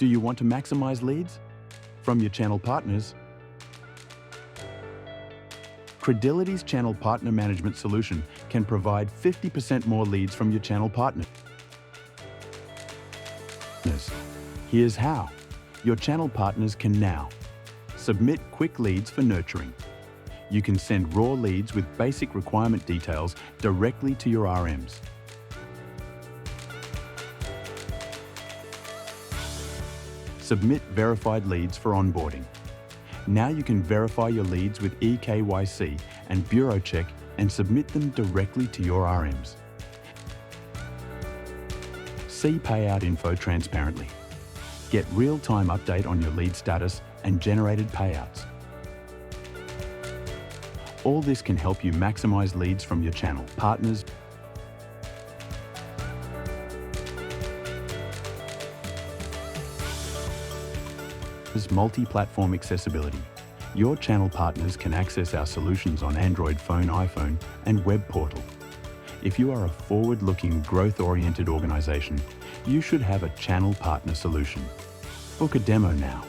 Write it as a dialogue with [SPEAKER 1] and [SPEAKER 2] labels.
[SPEAKER 1] Do you want to maximize leads from your channel partners? Credility's Channel Partner Management solution can provide 50% more leads from your channel partners. Here's how. Your channel partners can now submit quick leads for nurturing. You can send raw leads with basic requirement details directly to your RMs. Submit verified leads for onboarding. Now you can verify your leads with eKYC and Bureau Check and submit them directly to your RMs. See payout info transparently. Get real-time update on your lead status and generated payouts. All this can help you maximize leads from your channel partners. Multi-platform accessibility. Your channel partners can access our solutions on Android phone, iPhone, and web portal. If you are a forward-looking, growth-oriented organization, you should have a channel partner solution. Book a demo now.